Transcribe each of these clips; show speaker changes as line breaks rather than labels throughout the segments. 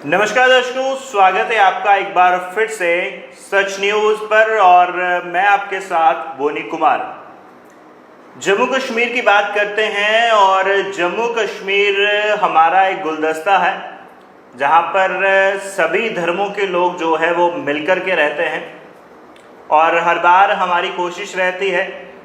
नमस्कार दर्शकों, स्वागत है आपका एक बार फिर से सच न्यूज पर। और मैं आपके साथ बोनी कुमार। जम्मू कश्मीर की बात करते हैं और जम्मू कश्मीर हमारा एक गुलदस्ता है जहां पर सभी धर्मों के लोग जो है वो मिलकर के रहते हैं। और हर बार हमारी कोशिश रहती है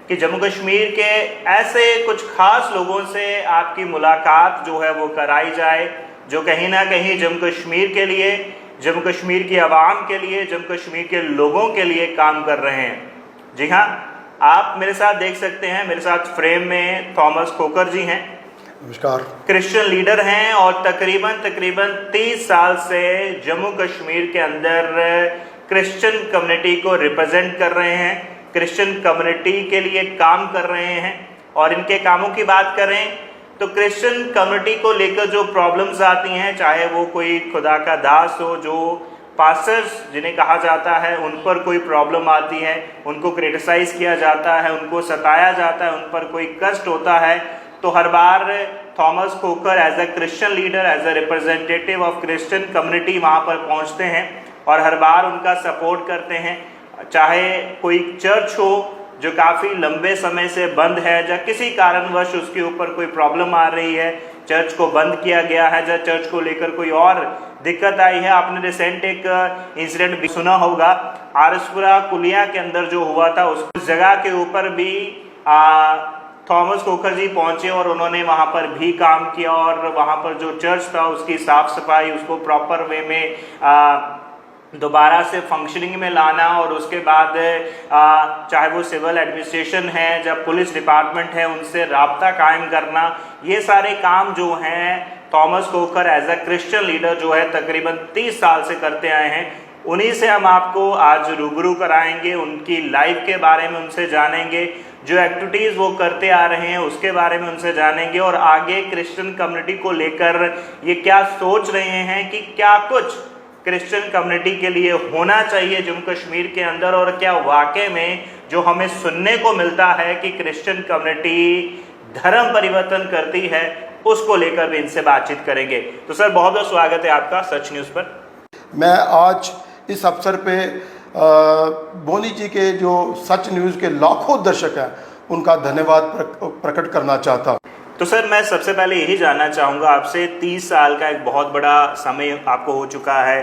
कि जम्मू कश्मीर के ऐसे कुछ खास लोगों से आपकी मुलाकात जो है वो कराई जाए, जो कहीं ना कहीं जम्मू कश्मीर के लिए, जम्मू कश्मीर की आवाम के लिए, जम्मू कश्मीर के लोगों के लिए काम कर रहे हैं। जी हाँ, आप मेरे साथ देख सकते हैं, मेरे साथ फ्रेम में थॉमस खोकर जी हैं।
नमस्कार।
क्रिश्चियन लीडर हैं और तकरीबन 30 साल से जम्मू कश्मीर के अंदर क्रिश्चियन कम्युनिटी को रिप्रेजेंट कर रहे हैं, क्रिश्चियन कम्युनिटी के लिए काम कर रहे हैं। और इनके कामों की बात करें तो क्रिश्चियन कम्युनिटी को लेकर जो प्रॉब्लम्स आती हैं, चाहे वो कोई खुदा का दास हो, जो पास्टर्स जिन्हें कहा जाता है, उन पर कोई प्रॉब्लम आती है, उनको क्रिटिसाइज किया जाता है, उनको सताया जाता है, उन पर कोई कष्ट होता है, तो हर बार Thomas Khokhar as a Christian leader, as a representative of Christian community वहाँ पर पहुँचते हैं और हर बार उनका सपोर्ट करते हैं। चाहे कोई चर्च हो जो काफ़ी लंबे समय से बंद है, या किसी कारणवश उसके ऊपर कोई प्रॉब्लम आ रही है, चर्च को बंद किया गया है, या चर्च को लेकर कोई और दिक्कत आई है। आपने रिसेंट एक इंसिडेंट भी सुना होगा, आरसपुरा कुलिया के अंदर जो हुआ था, उस जगह के ऊपर भी थॉमस खोकर जी पहुंचे और उन्होंने वहां पर भी काम किया। और वहां पर जो चर्च था उसकी साफ सफाई, उसको प्रॉपर वे में दोबारा से फंक्शनिंग में लाना, और उसके बाद चाहे वो सिविल एडमिनिस्ट्रेशन है, जब पुलिस डिपार्टमेंट है, उनसे राब्ता कायम करना, ये सारे काम जो हैं Thomas Khokhar as a Christian leader जो है तकरीबन 30 साल से करते आए हैं। उन्हीं से हम आपको आज रूबरू कराएंगे, उनकी लाइफ के बारे में उनसे जानेंगे, जो एक्टिविटीज़ वो करते आ रहे हैं उसके बारे में उनसे जानेंगे, और आगे क्रिश्चियन कम्युनिटी को लेकर ये क्या सोच रहे हैं कि क्या कुछ क्रिश्चियन कम्युनिटी के लिए होना चाहिए जम्मू कश्मीर के अंदर, और क्या वाकई में जो हमें सुनने को मिलता है कि क्रिश्चियन कम्युनिटी धर्म परिवर्तन करती है, उसको लेकर भी इनसे बातचीत करेंगे। तो सर, बहुत बहुत स्वागत है आपका सच न्यूज़ पर।
मैं आज इस अवसर पे बोनी जी के जो सच न्यूज़ के लाखों दर्शक हैं उनका धन्यवाद प्रकट करना चाहता हूँ।
तो सर, मैं सबसे पहले यही जानना चाहूँगा आपसे, 30 साल का एक बहुत बड़ा समय आपको हो चुका है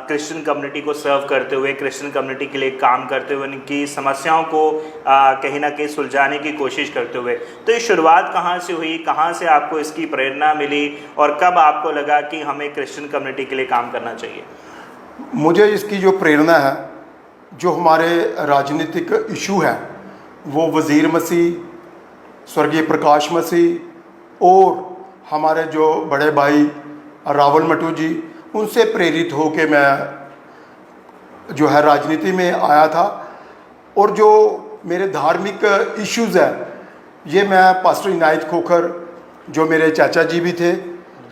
क्रिश्चियन कम्युनिटी को सर्व करते हुए, क्रिश्चियन कम्युनिटी के लिए काम करते हुए, उनकी समस्याओं को कहीं ना कहीं सुलझाने की कोशिश करते हुए। तो ये शुरुआत कहाँ से हुई, कहाँ से आपको इसकी प्रेरणा मिली, और कब आपको लगा कि हमें क्रिश्चियन कम्युनिटी के लिए काम करना चाहिए?
मुझे इसकी जो प्रेरणा है, जो हमारे राजनीतिक इशू है, वो वज़ीर मसीह, स्वर्गीय प्रकाश मसीह और हमारे जो बड़े भाई रावल मटू जी, उनसे प्रेरित हो के मैं जो है राजनीति में आया था। और जो मेरे धार्मिक इश्यूज़ हैं, ये मैं पास्टर इनायत खोकर, जो मेरे चाचा जी भी थे,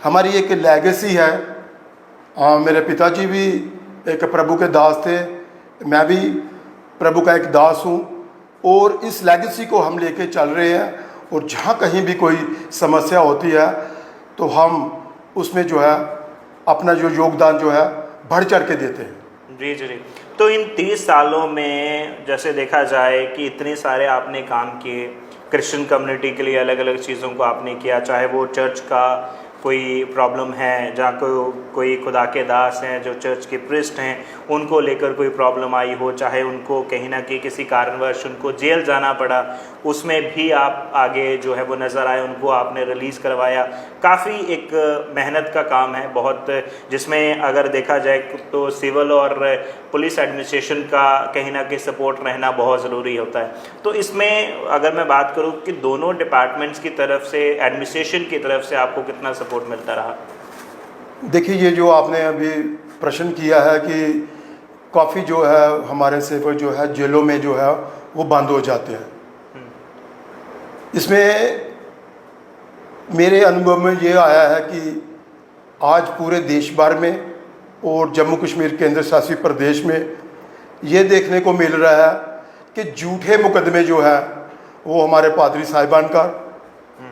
हमारी एक लेगेसी है। मेरे पिताजी भी एक प्रभु के दास थे, मैं भी प्रभु का एक दास हूँ, और इस लेगेसी को हम लेके चल रहे हैं। और जहाँ कहीं भी कोई समस्या होती है तो हम उसमें जो है अपना जो योगदान जो है बढ़ चढ़ के देते हैं।
जी जी। तो इन 30 सालों में जैसे देखा जाए कि इतने सारे आपने काम किए क्रिश्चियन कम्युनिटी के लिए, अलग अलग चीज़ों को आपने किया, चाहे वो चर्च का कोई प्रॉब्लम है, जहाँ कोई खुदा के दास हैं जो चर्च के प्रिस्ट हैं, उनको लेकर कोई प्रॉब्लम आई हो, चाहे उनको कहीं ना कहीं किसी कारणवश उनको जेल जाना पड़ा, उसमें भी आप आगे जो है वो नज़र आए, उनको आपने रिलीज़ करवाया। काफ़ी एक मेहनत का काम है बहुत, जिसमें अगर देखा जाए तो सिविल और पुलिस एडमिनिस्ट्रेशन का कहीं ना कहीं सपोर्ट रहना बहुत ज़रूरी होता है। तो इसमें अगर मैं बात करूँ कि दोनों डिपार्टमेंट्स की तरफ से, एडमिनिस्ट्रेशन की तरफ से आपको कितना सपोर्ट मिलता रहा?
देखिए, ये जो आपने अभी प्रश्न किया है कि काफ़ी जो है हमारे सेवक जो है जेलों में जो है वो बंद हो जाते हैं, इसमें मेरे अनुभव में ये आया है कि आज पूरे देश भर में और जम्मू कश्मीर केंद्र शासित प्रदेश में ये देखने को मिल रहा है कि झूठे मुकदमे जो है वो हमारे पादरी साहिबान का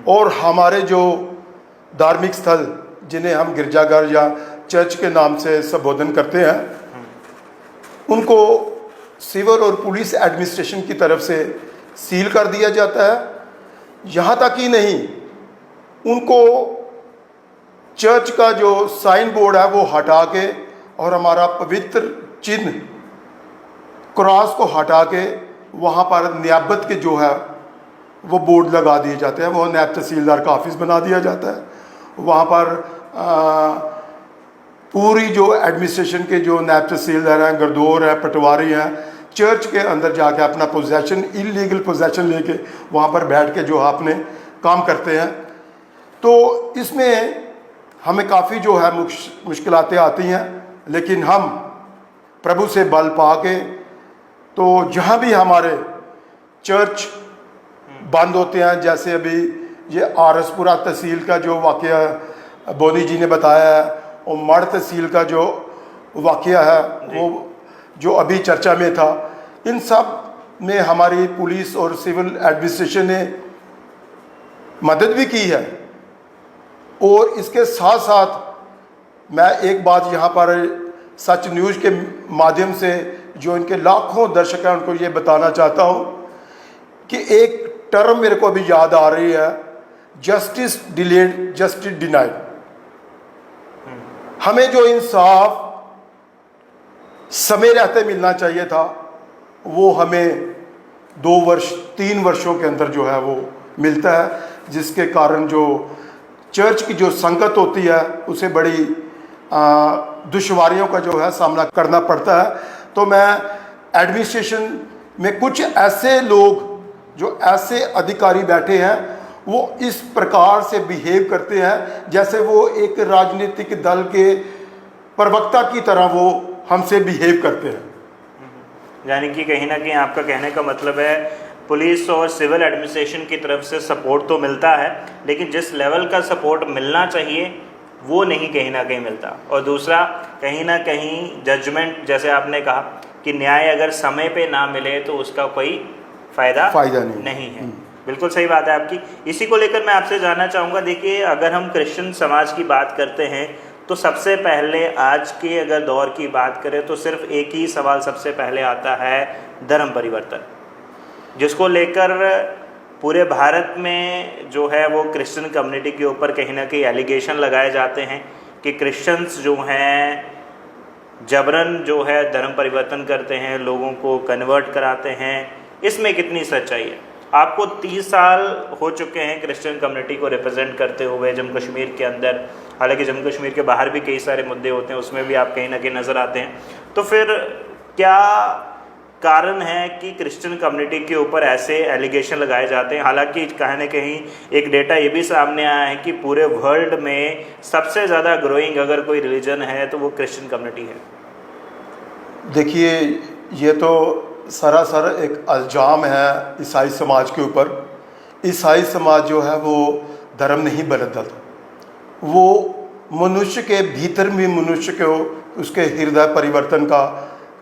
और हमारे जो धार्मिक स्थल जिन्हें हम गिरजाघर या चर्च के नाम से संबोधन करते हैं, उनको सिविल और पुलिस एडमिनिस्ट्रेशन की तरफ से सील कर दिया जाता है। यहाँ तक ही नहीं, उनको चर्च का जो साइन बोर्ड है वो हटा के और हमारा पवित्र चिन्ह क्रॉस को हटा के वहाँ पर नियाबत के जो है वो बोर्ड लगा दिए जाते हैं। वो नायब तहसीलदार का ऑफिस बना दिया जाता है। वहाँ पर पूरी जो एडमिनिस्ट्रेशन के जो नायब तहसीलदार हैं, गरदौर है, पटवारी हैं, चर्च के अंदर जाके अपना पोजेशन, इलीगल पोजेशन लेके वहाँ पर बैठ के जो है अपने काम करते हैं। तो इसमें हमें काफ़ी जो है मुश्किलातें आती हैं, लेकिन हम प्रभु से बल पा के तो जहाँ भी हमारे चर्च बंद होते हैं, जैसे अभी ये आरसपुरा तहसील का जो वाक़या बोनी जी ने बताया है और मढ़ तहसील का जो वाक़या है वो जो अभी चर्चा में था, इन सब में हमारी पुलिस और सिविल एडमिनिस्ट्रेशन ने मदद भी की है। और इसके साथ साथ मैं एक बात यहाँ पर सच न्यूज़ के माध्यम से जो इनके लाखों दर्शक हैं उनको ये बताना चाहता हूँ कि एक टर्म मेरे को अभी याद आ रही है, जस्टिस डिलेड जस्टिस डिनाइड। हमें जो इंसाफ समय रहते मिलना चाहिए था वो हमें 2 वर्ष 3 वर्षों के अंदर जो है वो मिलता है, जिसके कारण जो चर्च की जो संगत होती है उसे बड़ी दुश्वारियों का जो है सामना करना पड़ता है। तो मैं एडमिनिस्ट्रेशन में कुछ ऐसे लोग जो ऐसे अधिकारी बैठे हैं वो इस प्रकार से बिहेव करते हैं जैसे वो एक राजनीतिक दल के प्रवक्ता की तरह वो हमसे बिहेव करते हैं।
यानी कि कहीं ना कहीं आपका कहने का मतलब है पुलिस और सिविल एडमिनिस्ट्रेशन की तरफ से सपोर्ट तो मिलता है, लेकिन जिस लेवल का सपोर्ट मिलना चाहिए वो नहीं कहीं ना कहीं मिलता। और दूसरा, कहीं ना कहीं जजमेंट, जैसे आपने कहा कि न्याय अगर समय पे ना मिले तो उसका कोई फ़ायदा नहीं है। बिल्कुल सही बात है आपकी। इसी को लेकर मैं आपसे जानना चाहूँगा, देखिए अगर हम क्रिश्चियन समाज की बात करते हैं तो सबसे पहले आज के अगर दौर की बात करें तो सिर्फ एक ही सवाल सबसे पहले आता है, धर्म परिवर्तन, जिसको लेकर पूरे भारत में जो है वो क्रिश्चियन कम्युनिटी के ऊपर कहीं ना कहीं एलिगेशन लगाए जाते हैं कि क्रिश्चियंस जो हैं जबरन जो है धर्म परिवर्तन करते हैं, लोगों को कन्वर्ट कराते हैं। इसमें कितनी सच्चाई है? आपको 30 साल हो चुके हैं क्रिश्चियन कम्युनिटी को रिप्रेजेंट करते हुए जम्मू कश्मीर के अंदर, हालांकि जम्मू कश्मीर के बाहर भी कई सारे मुद्दे होते हैं, उसमें भी आप कहीं ना कहीं नज़र आते हैं। तो फिर क्या कारण है कि क्रिश्चियन कम्युनिटी के ऊपर ऐसे एलिगेशन लगाए जाते हैं? हालांकि कहीं ना कहीं एक डेटा ये भी सामने आया है कि पूरे वर्ल्ड में सबसे ज़्यादा ग्रोइंग अगर कोई रिलीजन है तो वो क्रिश्चियन कम्युनिटी है।
देखिए, ये तो सरासर एक इल्ज़ाम है ईसाई समाज के ऊपर। ईसाई समाज जो है वो धर्म नहीं बदलता, वो मनुष्य के भीतर में मनुष्य को उसके हृदय परिवर्तन का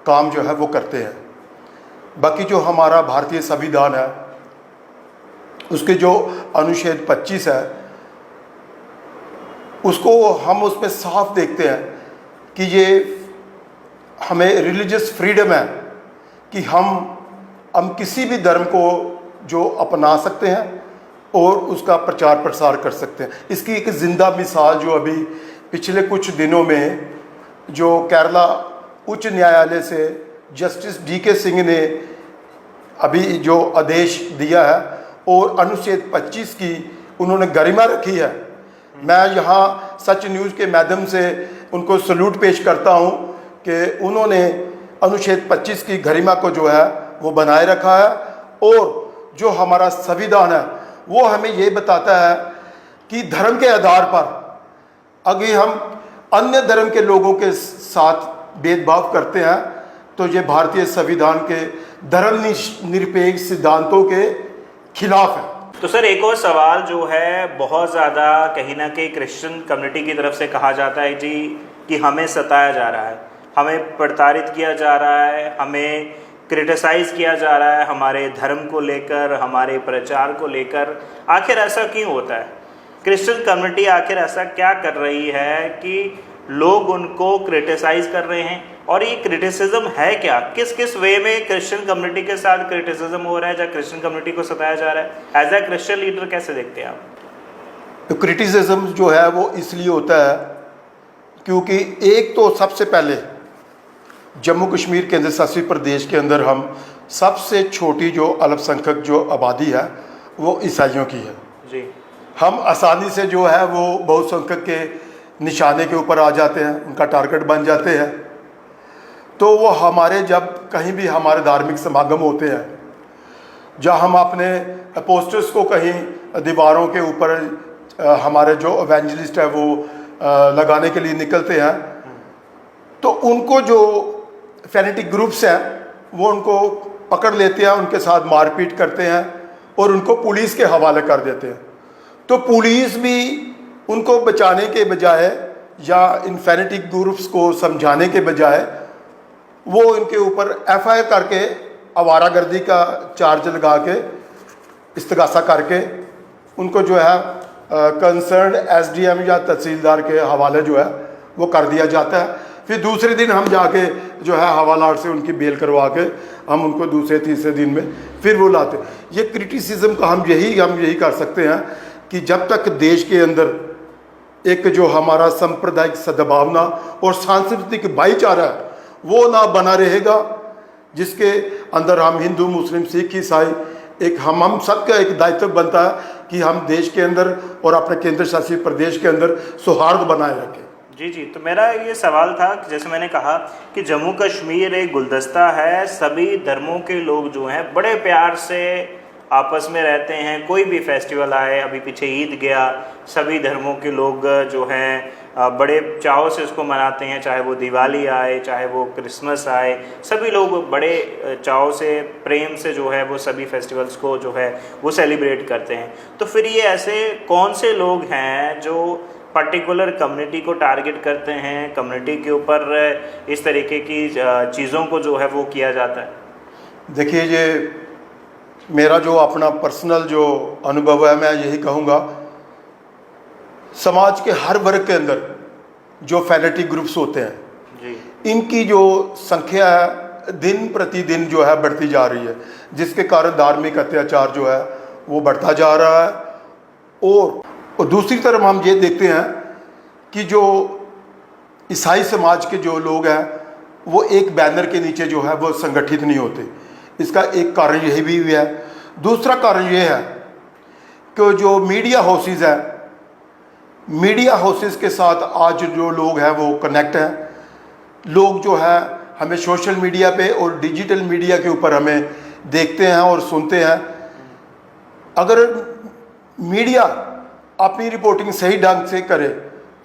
काम जो है वो करते हैं। बाकी जो हमारा भारतीय संविधान है उसके जो अनुच्छेद 25 है उसको हम उसमें साफ देखते हैं कि ये हमें रिलीजियस फ्रीडम है कि हम किसी भी धर्म को जो अपना सकते हैं और उसका प्रचार प्रसार कर सकते हैं। इसकी एक ज़िंदा मिसाल जो अभी पिछले कुछ दिनों में जो केरला उच्च न्यायालय से जस्टिस DK सिंह ने अभी जो आदेश दिया है और अनुच्छेद 25 की उन्होंने गरिमा रखी है, मैं यहाँ सच न्यूज़ के माध्यम से उनको सल्यूट पेश करता हूँ कि उन्होंने अनुच्छेद 25 की गरिमा को जो है वो बनाए रखा है। और जो हमारा संविधान है वो हमें ये बताता है कि धर्म के आधार पर अगर हम अन्य धर्म के लोगों के साथ भेदभाव करते हैं तो ये भारतीय संविधान के धर्म निरपेक्ष सिद्धांतों के खिलाफ है।
तो सर एक और सवाल जो है बहुत ज़्यादा कहीं ना कहीं क्रिश्चियन कम्युनिटी की तरफ से कहा जाता है जी कि हमें सताया जा रहा है, हमें प्रताड़ित किया जा रहा है, हमें क्रिटिसाइज़ किया जा रहा है हमारे धर्म को लेकर, हमारे प्रचार को लेकर। आखिर ऐसा क्यों होता है? क्रिश्चियन कम्युनिटी आखिर ऐसा क्या कर रही है कि लोग उनको क्रिटिसाइज कर रहे हैं। और ये क्रिटिसिज्म है क्या, किस किस वे में क्रिश्चियन कम्युनिटी के साथ क्रिटिसिज्म हो रहा है, जहाँ क्रिश्चियन कम्युनिटी को सताया जा रहा है? एज ए क्रिश्चियन लीडर कैसे देखते हैं आप?
तो क्रिटिसिज्म जो है वो इसलिए होता है क्योंकि एक तो सबसे पहले जम्मू कश्मीर केंद्र शासित प्रदेश के अंदर हम सबसे छोटी जो अल्पसंख्यक जो आबादी है वो ईसाइयों की है
जी।
हम आसानी से जो है वो बहुसंख्यक के निशाने के ऊपर आ जाते हैं, उनका टारगेट बन जाते हैं। तो वो हमारे जब कहीं भी हमारे धार्मिक समागम होते हैं, जहाँ हम अपने पोस्टर्स को कहीं दीवारों के ऊपर हमारे जो एवेंजलिस्ट है वो लगाने के लिए निकलते हैं, तो उनको जो फैनेटिक ग्रुप्स हैं वो उनको पकड़ लेते हैं, उनके साथ मारपीट करते हैं और उनको पुलिस के हवाले कर देते हैं। तो पुलिस भी उनको बचाने के बजाय या इन फैनेटिक ग्रुप्स को समझाने के बजाय वो इनके ऊपर एफआईआर करके आवारागर्दी का चार्ज लगा के इस्तगासा करके उनको जो है कंसर्न एसडीएम या तहसीलदार के हवाले जो है वो कर दिया जाता है। फिर दूसरे दिन हम जाके जो है हवालात से उनकी बेल करवा के हम उनको दूसरे तीसरे दिन में फिर वो लाते। ये क्रिटिसिज्म का हम यही कर सकते हैं कि जब तक देश के अंदर एक जो हमारा सांप्रदायिक सद्भावना और सांस्कृतिक भाईचारा है वो ना बना रहेगा, जिसके अंदर हम हिंदू मुस्लिम सिख ईसाई एक हम सबका एक दायित्व बनता है कि हम देश के अंदर और अपने केंद्र शासित प्रदेश के अंदर सौहार्द बनाए रखें।
जी। तो मेरा ये सवाल था कि जैसे मैंने कहा कि जम्मू कश्मीर एक गुलदस्ता है, सभी धर्मों के लोग जो हैं बड़े प्यार से आपस में रहते हैं। कोई भी फेस्टिवल आए, अभी पीछे ईद गया, सभी धर्मों के लोग जो हैं बड़े चाव से उसको मनाते हैं, चाहे वो दिवाली आए, चाहे वो क्रिसमस आए, सभी लोग बड़े चाव से प्रेम से जो है वो सभी फेस्टिवल्स को जो है वो सेलिब्रेट करते हैं। तो फिर ये ऐसे कौन से लोग हैं जो पर्टिकुलर कम्युनिटी को टारगेट करते हैं, कम्युनिटी के ऊपर इस तरीके की चीज़ों को जो है वो किया जाता है?
देखिए, ये मेरा जो अपना पर्सनल जो अनुभव है, मैं यही कहूँगा, समाज के हर वर्ग के अंदर जो फैनेटिक ग्रुप्स होते हैं
जी,
इनकी जो संख्या है दिन प्रतिदिन जो है बढ़ती जा रही है, जिसके कारण धार्मिक अत्याचार जो है वो बढ़ता जा रहा है। और दूसरी तरफ हम ये देखते हैं कि जो ईसाई समाज के जो लोग हैं वो एक बैनर के नीचे जो है वो संगठित नहीं होते। इसका एक कारण यही भी है। दूसरा कारण ये है कि जो मीडिया हाउसेस है, मीडिया हाउसेस के साथ आज जो लोग हैं वो कनेक्ट हैं। लोग जो है हमें सोशल मीडिया पे और डिजिटल मीडिया के ऊपर हमें देखते हैं और सुनते हैं। अगर मीडिया अपनी रिपोर्टिंग सही ढंग से करे,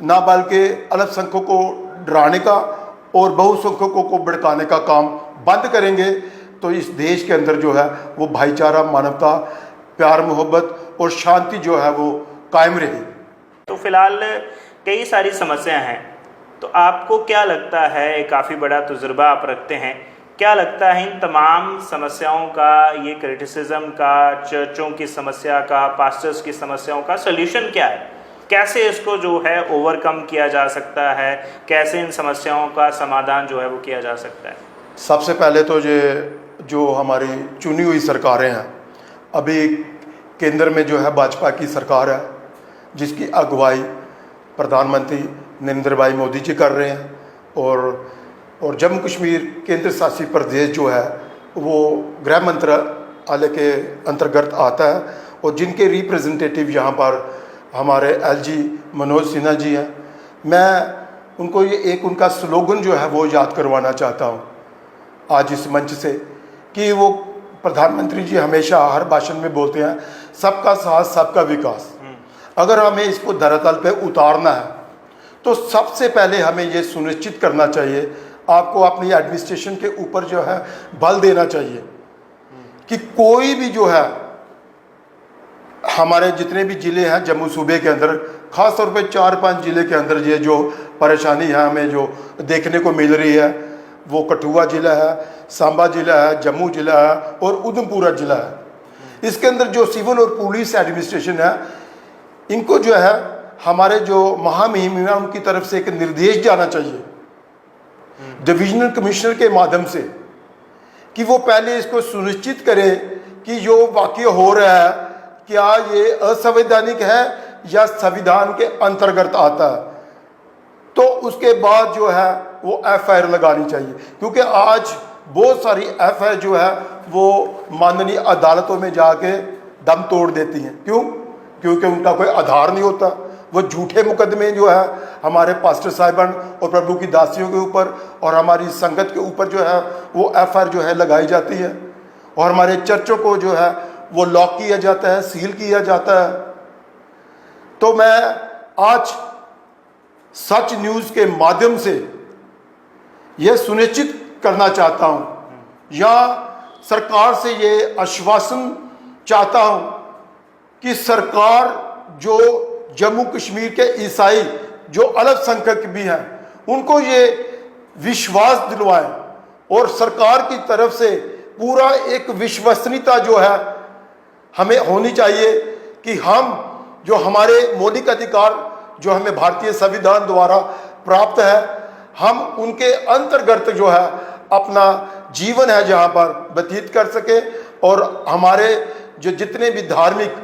ना बल्कि अल्पसंख्यकों को डराने का और बहुसंख्यकों को भड़काने का काम बंद करेंगे, तो इस देश के अंदर जो है वो भाईचारा, मानवता, प्यार, मोहब्बत और शांति जो है वो कायम रहेगी।
तो फिलहाल कई सारी समस्याएं हैं, तो आपको क्या लगता है, काफ़ी बड़ा तजुर्बा आप रखते हैं, क्या लगता है इन तमाम समस्याओं का, ये क्रिटिसिज्म का, चर्चों की समस्या का, पास्टर्स की समस्याओं का सॉल्यूशन क्या है? कैसे इसको जो है ओवरकम किया जा सकता है? कैसे इन समस्याओं का समाधान जो है वो किया जा सकता है?
सबसे पहले तो ये जो हमारी चुनी हुई सरकारें हैं, अभी केंद्र में जो है भाजपा की सरकार है, जिसकी अगुवाई प्रधानमंत्री नरेंद्र भाई मोदी जी कर रहे हैं, और जम्मू कश्मीर केंद्र शासित प्रदेश जो है वो गृह मंत्रालय के अंतर्गत आता है, और जिनके रिप्रेजेंटेटिव यहाँ पर हमारे एलजी मनोज सिन्हा जी हैं। मैं उनको ये एक उनका स्लोगन जो है वो याद करवाना चाहता हूँ आज इस मंच से, कि वो प्रधानमंत्री जी हमेशा हर भाषण में बोलते हैं, सबका साथ सबका विकास। अगर हमें इसको धरातल पे उतारना है तो सबसे पहले हमें ये सुनिश्चित करना चाहिए, आपको अपनी एडमिनिस्ट्रेशन के ऊपर जो है बल देना चाहिए कि कोई भी जो है हमारे जितने भी ज़िले हैं जम्मू सूबे के अंदर, ख़ास तौर पे 4-5 ज़िले के अंदर ये जो परेशानी है हमें जो देखने को मिल रही है, वो कठुआ ज़िला है, सांबा ज़िला है, जम्मू ज़िला है और उधमपुरा ज़िला है। इसके अंदर जो सिविल और पुलिस एडमिनिस्ट्रेशन है, इनको जो है हमारे जो महामहिम हैं उनकी तरफ से एक निर्देश जाना चाहिए डिविजनल कमिश्नर के माध्यम से कि वो पहले इसको सुनिश्चित करें कि जो वाकई हो रहा है क्या ये असंवैधानिक है या संविधान के अंतर्गत आता है, तो उसके बाद जो है वो एफआईआर लगानी चाहिए। क्योंकि आज बहुत सारी एफआईआर जो है वो माननीय अदालतों में जाके दम तोड़ देती हैं। क्यों? क्योंकि उनका कोई आधार नहीं होता। वो झूठे मुकदमे जो है हमारे पास्टर साहिबान और प्रभु की दासियों के ऊपर और हमारी संगत के ऊपर जो है वो एफआईआर जो है लगाई जाती है, और हमारे चर्चों को जो है वो लॉक किया जाता है, सील किया जाता है। तो मैं आज सच न्यूज़ के माध्यम से यह सुनिश्चित करना चाहता हूं या सरकार से ये आश्वासन चाहता हूं कि सरकार जो जम्मू कश्मीर के ईसाई जो अल्पसंख्यक भी हैं उनको ये विश्वास दिलवाएं, और सरकार की तरफ से पूरा एक विश्वसनीयता जो है हमें होनी चाहिए कि हम जो हमारे मौलिक अधिकार जो हमें भारतीय संविधान द्वारा प्राप्त है हम उनके अंतर्गत जो है अपना जीवन है जहाँ पर व्यतीत कर सके, और हमारे जो जितने भी धार्मिक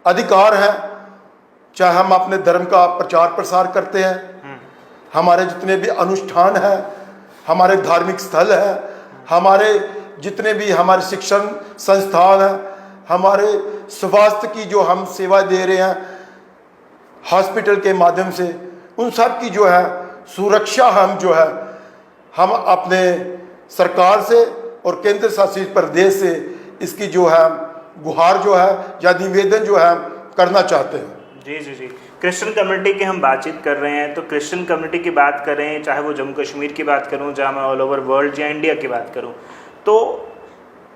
अधिकार हैं, चाहे हम अपने धर्म का प्रचार प्रसार करते हैं, हमारे जितने भी अनुष्ठान हैं, हमारे धार्मिक स्थल हैं, हमारे जितने भी हमारे शिक्षण संस्थान हैं, हमारे स्वास्थ्य की जो हम सेवा दे रहे हैं हॉस्पिटल के माध्यम से, उन सब की जो है सुरक्षा हम जो है हम अपने सरकार से और केंद्र शासित प्रदेश से इसकी जो है गुहार जो है या निवेदन जो है करना चाहते हैं।
जी जी जी, क्रिश्चियन कम्युनिटी की हम बातचीत कर रहे हैं, तो क्रिश्चियन कम्युनिटी की बात करें, चाहे वो जम्मू कश्मीर की बात करूं, चाहे मैं ऑल ओवर वर्ल्ड या इंडिया की बात करूं, तो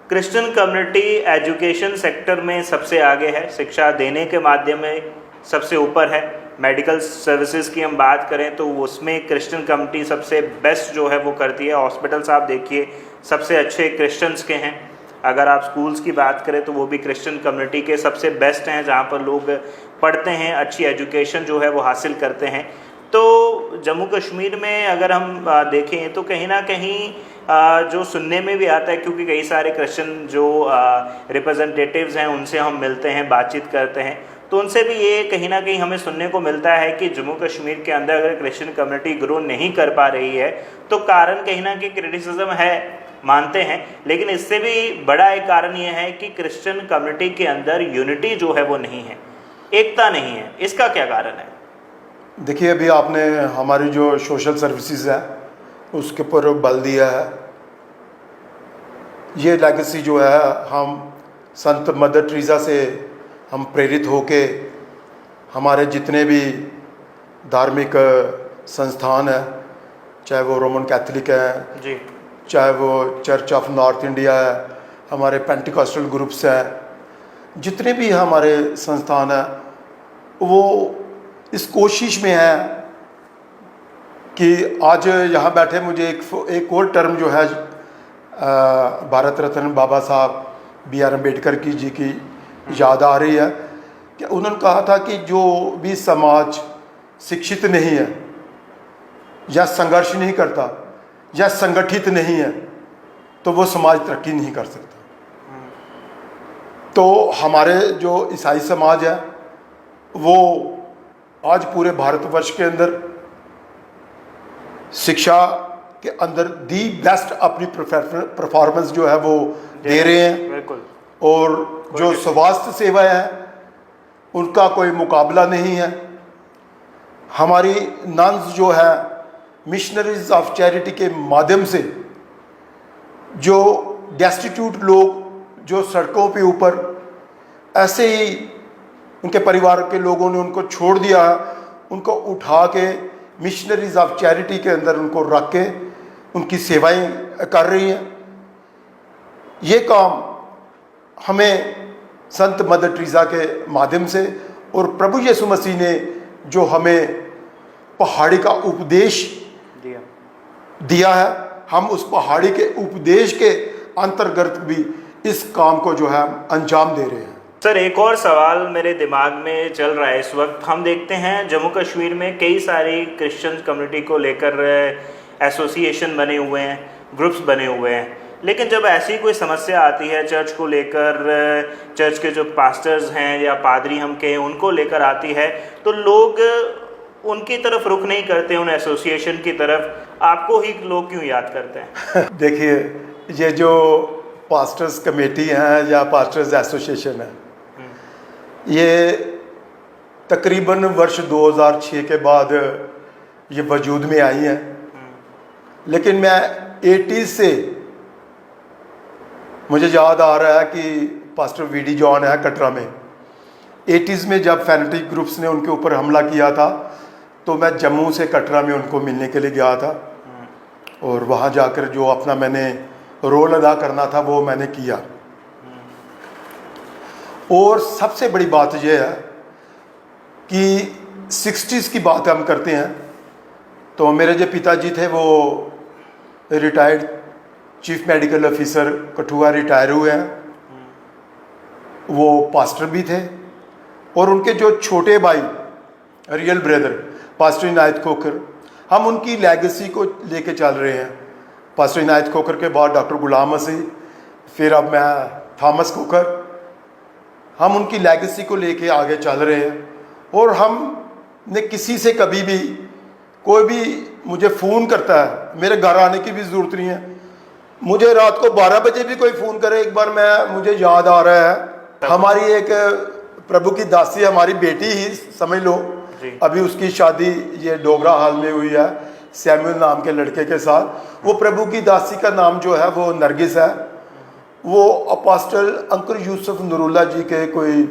क्रिश्चियन कम्युनिटी एजुकेशन सेक्टर में सबसे आगे है, शिक्षा देने के माध्यम में सबसे ऊपर है। मेडिकल सर्विसेज की हम बात करें तो उसमें क्रिश्चियन कम्युनिटी सबसे बेस्ट जो है वो करती है। हॉस्पिटल्स आप देखिए सबसे अच्छे क्रिश्चियंस के हैं। अगर आप स्कूल्स की बात करें तो वो भी क्रिश्चियन कम्युनिटी के सबसे बेस्ट हैं, जहाँ पर लोग पढ़ते हैं, अच्छी एजुकेशन जो है वो हासिल करते हैं। तो जम्मू कश्मीर में अगर हम देखें तो कहीं ना कहीं जो सुनने में भी आता है, क्योंकि कई सारे क्रिश्चियन जो रिप्रेजेंटेटिव्स हैं उनसे हम मिलते हैं, बातचीत करते हैं, तो उनसे भी ये कहीं ना कहीं हमें सुनने को मिलता है कि जम्मू कश्मीर के अंदर अगर क्रिश्चियन कम्युनिटी ग्रो नहीं कर पा रही है तो कारण कहीं ना कहीं क्रिटिसिज्म है, मानते हैं, लेकिन इससे भी बड़ा एक कारण ये है कि क्रिश्चियन कम्युनिटी के अंदर यूनिटी जो है वो नहीं है, एकता नहीं है। इसका क्या कारण है?
देखिए, अभी आपने हमारी जो सोशल सर्विसेज है उसके ऊपर बल दिया है। ये लेगेसी जो है हम संत मदर टेरेसा से हम प्रेरित होके हमारे जितने भी धार्मिक संस्थान हैं, चाहे वो रोमन कैथोलिक हैं
जी,
चाहे वो चर्च ऑफ नॉर्थ इंडिया है, हमारे पेंटिकॉस्टल ग्रुप्स हैं, जितने भी हमारे संस्थान हैं, वो इस कोशिश में है कि आज यहाँ बैठे मुझे एक और टर्म जो है भारत रत्न बाबा साहब B.R. अम्बेडकर जी की याद आ रही है कि उन्होंने कहा था कि जो भी समाज शिक्षित नहीं है या संघर्ष नहीं करता या संगठित नहीं है तो वो समाज तरक्की नहीं कर सकता। तो हमारे जो ईसाई समाज है वो आज पूरे भारतवर्ष के अंदर शिक्षा के अंदर दी बेस्ट अपनी परफॉर्मेंस जो है वो दे रहे हैं।
बिल्कुल।
और जो स्वास्थ्य सेवाएं हैं उनका कोई मुकाबला नहीं है। हमारी नन्स जो है मिशनरीज ऑफ चैरिटी के माध्यम से जो डेस्टिट्यूट लोग जो सड़कों पे ऊपर ऐसे ही उनके परिवार के लोगों ने उनको छोड़ दिया, उनको उठा के मिशनरीज ऑफ चैरिटी के अंदर उनको रख के उनकी सेवाएं कर रही हैं। ये काम हमें संत मदर टेरेसा के माध्यम से और प्रभु यीशु मसीह ने जो हमें पहाड़ी का उपदेश दिया है, हम उस पहाड़ी के उपदेश के अंतर्गत भी इस काम को जो है अंजाम दे रहे हैं।
सर, एक और सवाल मेरे दिमाग में चल रहा है इस वक्त। हम देखते हैं जम्मू कश्मीर में कई सारी क्रिश्चियन कम्युनिटी को लेकर एसोसिएशन बने हुए हैं, ग्रुप्स बने हुए हैं, लेकिन जब ऐसी कोई समस्या आती है चर्च को लेकर, चर्च के जो पास्टर्स हैं या पादरी हम कहें उनको लेकर आती है, तो लोग उनकी तरफ रुख नहीं करते, उन एसोसिएशन की तरफ। आपको ही लोग क्यों याद करते हैं?
देखिए, ये जो पास्टर्स कमेटी हैं या पास्टर्स एसोसिएशन है, ये तकरीबन वर्ष 2006 के बाद ये वजूद में आई हैं। लेकिन मैं 80 से मुझे याद आ रहा है कि पास्टर वीडी जॉन है कटरा में, 80s में जब फैनेटिक ग्रुप्स ने उनके ऊपर हमला किया था, तो मैं जम्मू से कटरा में उनको मिलने के लिए गया था, और वहाँ जाकर जो अपना मैंने रोल अदा करना था वो मैंने किया। और सबसे बड़ी बात यह है कि 60s की बात हम करते हैं, तो मेरे जो पिताजी थे वो retired chief medical officer Kathua retire हुए हैं, वो पास्टर भी थे, और उनके जो छोटे भाई रियल ब्रदर पास्टर इनायत खोखर, हम उनकी लेगेसी को लेके चल रहे हैं। पास्टर इनायत खोखर के बाद डॉक्टर गुलाम मसीह, फिर अब मैं थॉमस खोखर, हम उनकी लेगेसी को लेके आगे चल रहे हैं। और हमने किसी से कभी भी, कोई भी मुझे फ़ोन करता है, मेरे घर आने की भी ज़रूरत नहीं है, मुझे रात को 12 बजे भी कोई फ़ोन करे, एक बार मुझे याद आ रहा है, हमारी एक प्रभु की दासी, हमारी बेटी ही समझ लो, अभी उसकी शादी ये डोगरा हाल में हुई है सैमुअल नाम के लड़के के साथ। वो प्रभु की दासी का नाम जो है वो नरगिस है। वो अपोस्टल अंकुर यूसुफ नूरुल्लाह जी के कोई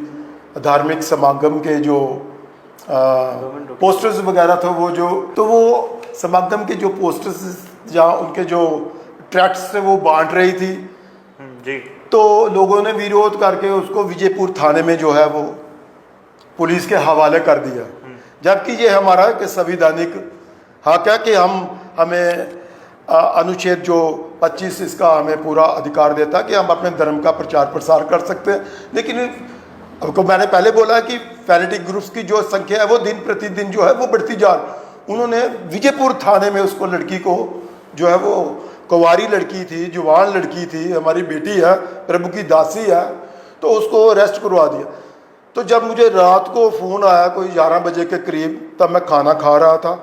धार्मिक समागम के जो पोस्टर्स वगैरह थे, वो समागम के जो पोस्टर्स या उनके जो ट्रैक्ट्स थे वो बांट रही थी
जी।
तो लोगों ने विरोध करके उसको विजयपुर थाने में जो है वो पुलिस के हवाले कर दिया, जबकि ये हमारा कि संवैधानिक हक है कि हमें अनुच्छेद जो 25 इसका हमें पूरा अधिकार देता है कि हम अपने धर्म का प्रचार प्रसार कर सकते हैं। लेकिन आपको मैंने पहले बोला कि फैनेटिक ग्रुप्स की जो संख्या है वो दिन प्रतिदिन जो है वो बढ़ती जा रही। उन्होंने विजयपुर थाने में उसको, लड़की को जो है वो कुंवारी लड़की थी, जवान लड़की थी, हमारी बेटी है, प्रभु की दासी है, तो उसको अरेस्ट करवा दिया। तो जब मुझे रात को फ़ोन आया कोई 11 बजे के करीब, तब मैं खाना खा रहा था।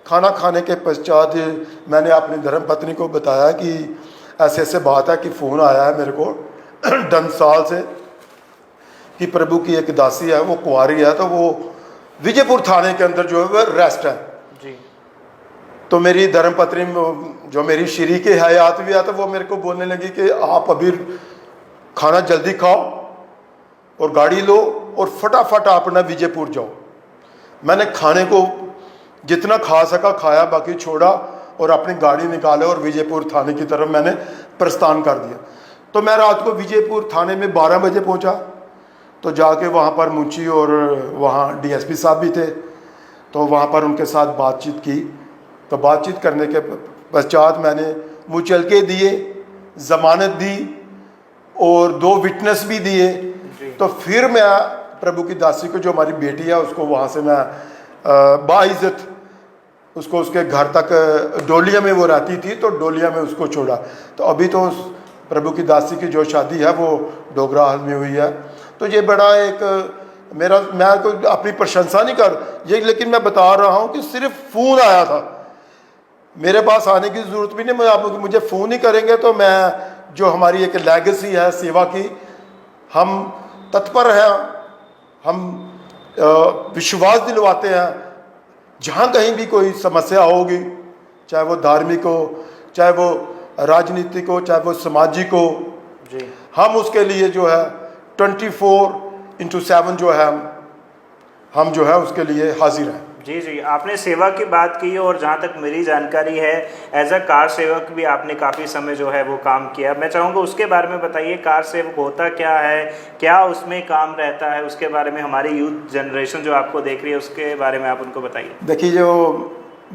खाना खाने के पश्चात मैंने अपनी धर्मपत्नी को बताया कि ऐसे ऐसे बात है कि फ़ोन आया है मेरे को डंसाल से कि प्रभु की एक दासी है, वो कुंवारी है, तो वो विजयपुर थाने के अंदर जो है वो अरेस्ट है
जी।
तो मेरी धर्मपत्नी जो मेरी शरीक हयात भी है, तो वो मेरे को बोलने लगी कि आप अभी खाना जल्दी खाओ और गाड़ी लो और फटाफट आप ना विजयपुर जाओ। मैंने खाने को जितना खा सका खाया, बाकी छोड़ा और अपनी गाड़ी निकाले और विजयपुर थाने की तरफ मैंने प्रस्थान कर दिया। तो मैं रात को विजयपुर थाने में 12 बजे पहुंचा, तो जाके वहाँ पर मुंशी और वहाँ डीएसपी साहब भी थे, तो वहाँ पर उनके साथ बातचीत की। तो बातचीत करने के पश्चात मैंने मुचलके दिए, ज़मानत दी और 2 विटनेस भी दिए। तो फिर मैं प्रभु की दासी को, जो हमारी बेटी है, उसको वहाँ से मैं बाइज़्ज़त उसको उसके घर तक, डोलिया में वो रहती थी, तो डोलिया में उसको छोड़ा। तो अभी तो उस प्रभु की दासी की जो शादी है वो डोगरा हाल में हुई है। तो ये बड़ा एक मैं कोई अपनी प्रशंसा नहीं कर ये, लेकिन मैं बता रहा हूँ कि सिर्फ फ़ोन आया था, मेरे पास आने की ज़रूरत भी नहीं। आप मुझे फ़ोन ही करेंगे तो मैं, जो हमारी एक लेगेसी है सेवा की, हम तत्पर हैं, हम विश्वास दिलवाते हैं जहाँ कहीं भी कोई समस्या होगी, चाहे वो धार्मिक हो, चाहे वो राजनीतिक हो, चाहे वो सामाजिक हो जी, हम उसके लिए जो है 24/7 जो है हम जो है उसके लिए हाजिर हैं।
जी जी, आपने सेवा की बात की और जहाँ तक मेरी जानकारी है एज अ कार सेवक भी आपने काफ़ी समय जो है वो काम किया। मैं चाहूँगा उसके बारे में बताइए, कार सेवक होता क्या है, क्या उसमें काम रहता है, उसके बारे में हमारी यूथ जनरेशन जो आपको देख रही है उसके बारे में आप उनको बताइए।
देखिए, जो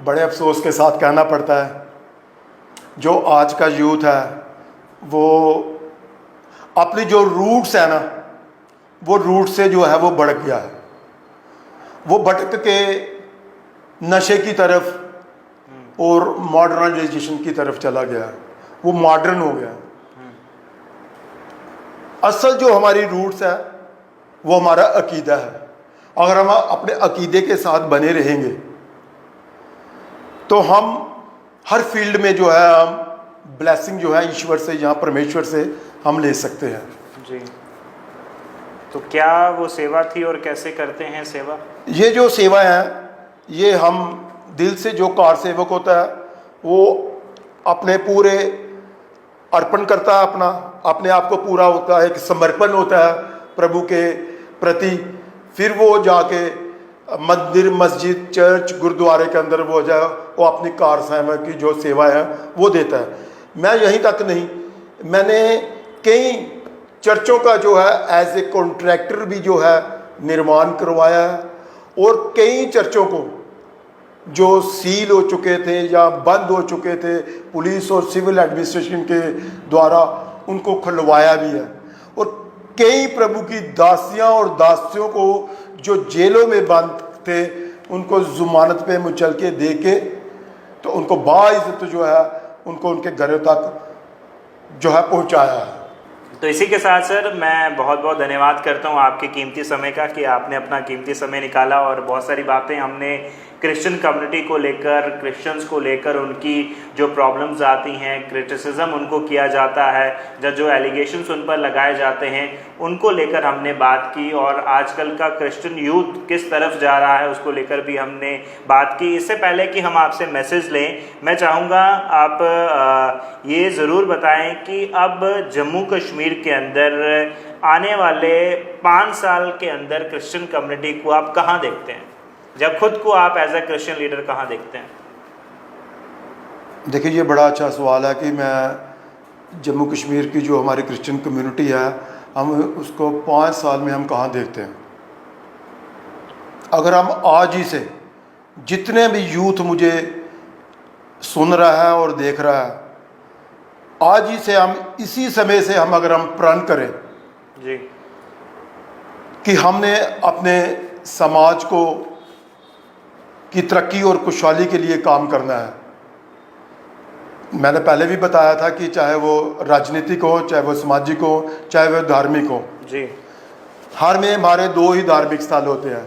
बड़े अफसोस के साथ कहना पड़ता है, जो आज का यूथ है वो अपनी जो रूट्स है ना वो रूट से जो है वो भड़क गया है। वो भटक के नशे की तरफ और मॉडर्नाइजेशन की तरफ चला गया, वो मॉडर्न हो गया। असल जो हमारी रूट्स है वो हमारा अकीदा है। अगर हम अपने अकीदे के साथ बने रहेंगे तो हम हर फील्ड में जो है हम ब्लेसिंग जो है ईश्वर से, यहाँ परमेश्वर से हम ले सकते हैं।
जी, तो क्या वो सेवा थी और कैसे करते हैं सेवा?
ये जो सेवा है, ये हम दिल से, जो कार सेवक होता है वो अपने पूरे अर्पण करता है, अपने आप को पूरा होता है, एक समर्पण होता है प्रभु के प्रति। फिर वो जाके मंदिर, मस्जिद, चर्च, गुरुद्वारे के अंदर वो जाए, वो अपनी कार सेवक की जो सेवा है वो देता है। मैं यहीं तक नहीं, मैंने कई चर्चों का जो है एज ए कॉन्ट्रैक्टर भी जो है निर्माण करवाया है, और कई चर्चों को जो सील हो चुके थे या बंद हो चुके थे पुलिस और सिविल एडमिनिस्ट्रेशन के द्वारा, उनको खुलवाया भी है। और कई प्रभु की दासियां और दासियों को जो जेलों में बंद थे उनको जुमानत पे मुचल के दे के, तो उनको बाइज्जत जो है उनको उनके घरों तक जो है पहुंचाया है।
तो इसी के साथ सर मैं बहुत बहुत धन्यवाद करता हूँ आपके कीमती समय का, कि आपने अपना कीमती समय निकाला और बहुत सारी बातें हमने क्रिश्चियन कम्युनिटी को लेकर, क्रिश्चियंस को लेकर, उनकी जो प्रॉब्लम्स आती हैं, क्रिटिसिज्म उनको किया जाता है, जो एलिगेशंस उन पर लगाए जाते हैं, उनको लेकर हमने बात की। और आजकल का क्रिश्चियन यूथ किस तरफ जा रहा है उसको लेकर भी हमने बात की। इससे पहले कि हम आपसे मैसेज लें, मैं चाहूँगा आप ये ज़रूर बताएं कि अब जम्मू कश्मीर के अंदर आने वाले 5 साल के अंदर क्रिश्चियन कम्युनिटी को आप कहाँ देखते हैं? जब खुद को आप एज ए क्रिश्चियन लीडर कहाँ देखते हैं?
देखिए, ये बड़ा अच्छा सवाल है कि मैं जम्मू कश्मीर की जो हमारी क्रिश्चियन कम्युनिटी है, हम उसको 5 साल में हम कहाँ देखते हैं। अगर हम आज ही से, जितने भी यूथ मुझे सुन रहा है और देख रहा है, आज ही से हम इसी समय से हम अगर हम प्रण करें
जी
कि हमने अपने समाज को की तरक्की और खुशहाली के लिए काम करना है। मैंने पहले भी बताया था कि चाहे वो राजनीतिक हो, चाहे वो सामाजिक हो, चाहे वो धार्मिक हो
जी,
हर में हमारे 2 ही धार्मिक स्थल होते हैं।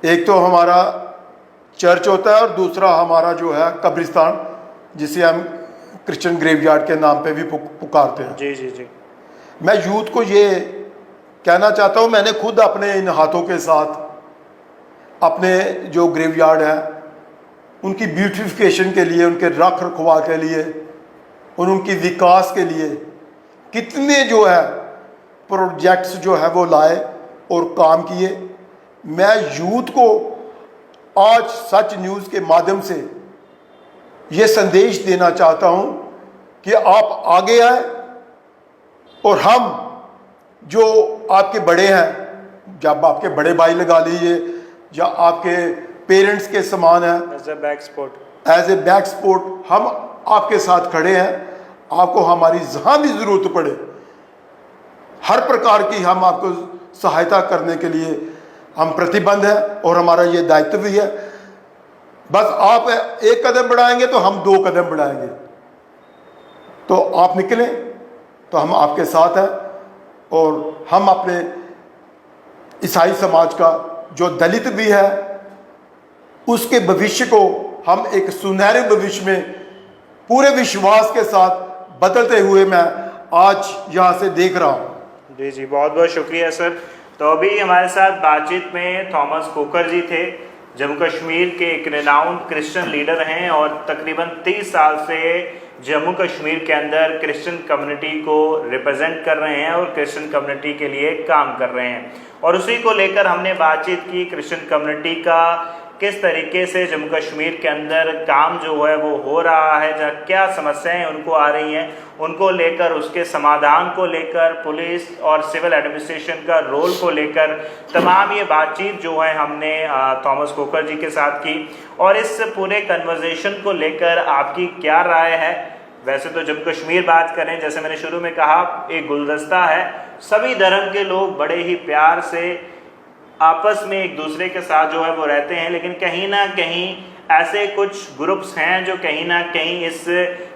एक तो हमारा चर्च होता है और दूसरा हमारा जो है कब्रिस्तान, जिसे हम क्रिश्चियन ग्रेवयार्ड के नाम पे भी पुकारते हैं।
जी जी जी।
मैं यूथ को ये कहना चाहता हूँ, मैंने खुद अपने इन हाथों के साथ अपने जो ग्रेवयार्ड है उनकी ब्यूटिफिकेशन के लिए, उनके रख रखवाव के लिए और उनकी विकास के लिए कितने जो है प्रोजेक्ट्स जो है वो लाए और काम किए। मैं यूथ को आज सच न्यूज़ के माध्यम से ये संदेश देना चाहता हूँ कि आप आगे आए और हम जो आपके बड़े हैं, जब आपके बड़े भाई लगा लीजिए या आपके पेरेंट्स के समान है,
एज ए बैक सपोर्ट,
हम आपके साथ खड़े हैं। आपको हमारी जहाँ भी ज़रूरत पड़े, हर प्रकार की हम आपको सहायता करने के लिए हम प्रतिबद्ध हैं और हमारा ये दायित्व भी है। बस आप एक कदम बढ़ाएंगे तो हम 2 कदम बढ़ाएंगे। तो आप निकलें तो हम आपके साथ हैं, और हम अपने ईसाई समाज का जो दलित भी है उसके भविष्य को हम एक सुनहरे भविष्य में पूरे विश्वास के साथ बदलते हुए मैं आज यहाँ से देख रहा हूँ।
जी जी, बहुत बहुत शुक्रिया सर। तो अभी हमारे साथ बातचीत में थॉमस कोकर जी थे, जम्मू कश्मीर के एक रिनाउंड क्रिश्चियन लीडर हैं और तकरीबन 30 साल से जम्मू कश्मीर के अंदर क्रिश्चियन कम्युनिटी को रिप्रेजेंट कर रहे हैं और क्रिश्चियन कम्युनिटी के लिए काम कर रहे हैं। और उसी को लेकर हमने बातचीत की, क्रिश्चियन कम्युनिटी का किस तरीके से जम्मू कश्मीर के अंदर काम जो है वो हो रहा है, जहाँ क्या समस्याएं उनको आ रही हैं, उनको लेकर, उसके समाधान को लेकर, पुलिस और सिविल एडमिनिस्ट्रेशन का रोल को लेकर तमाम ये बातचीत जो है हमने थॉमस कोकर जी के साथ की। और इस पूरे कन्वर्सेशन को लेकर आपकी क्या राय है, वैसे तो जम्मू कश्मीर बात करें, जैसे मैंने शुरू में कहा, एक गुलदस्ता है, सभी धर्म के लोग बड़े ही प्यार से आपस में एक दूसरे के साथ जो है वो रहते हैं, लेकिन कहीं ना कहीं ऐसे कुछ ग्रुप्स हैं जो कहीं ना कहीं इस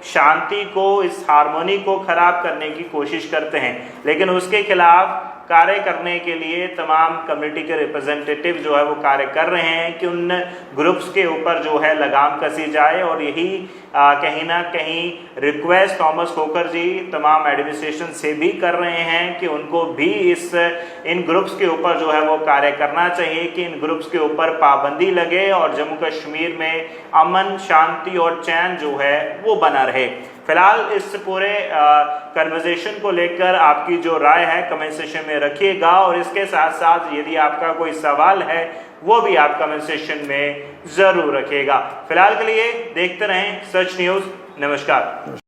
शांति को, इस हार्मोनी को खराब करने की कोशिश करते हैं। लेकिन उसके खिलाफ कार्य करने के लिए तमाम कम्युनिटी के रिप्रेजेंटेटिव जो है वो कार्य कर रहे हैं कि उन ग्रुप्स के ऊपर जो है लगाम कसी जाए, और यही कहीं ना कहीं रिक्वेस्ट थॉमस कोकर जी तमाम एडमिनिस्ट्रेशन से भी कर रहे हैं कि उनको भी इन ग्रुप्स के ऊपर जो है वो कार्य करना चाहिए कि इन ग्रुप्स के ऊपर पाबंदी लगे और जम्मू कश्मीर में अमन, शांति और चैन जो है वो बना रहे। फिलहाल इस पूरे कन्वर्सेशन को लेकर आपकी जो राय है कमेंट सेक्शन में रखिएगा, और इसके साथ साथ यदि आपका कोई सवाल है वो भी आप कमेंट सेक्शन में ज़रूर रखिएगा। फिलहाल के लिए देखते रहें सच न्यूज़। नमस्कार।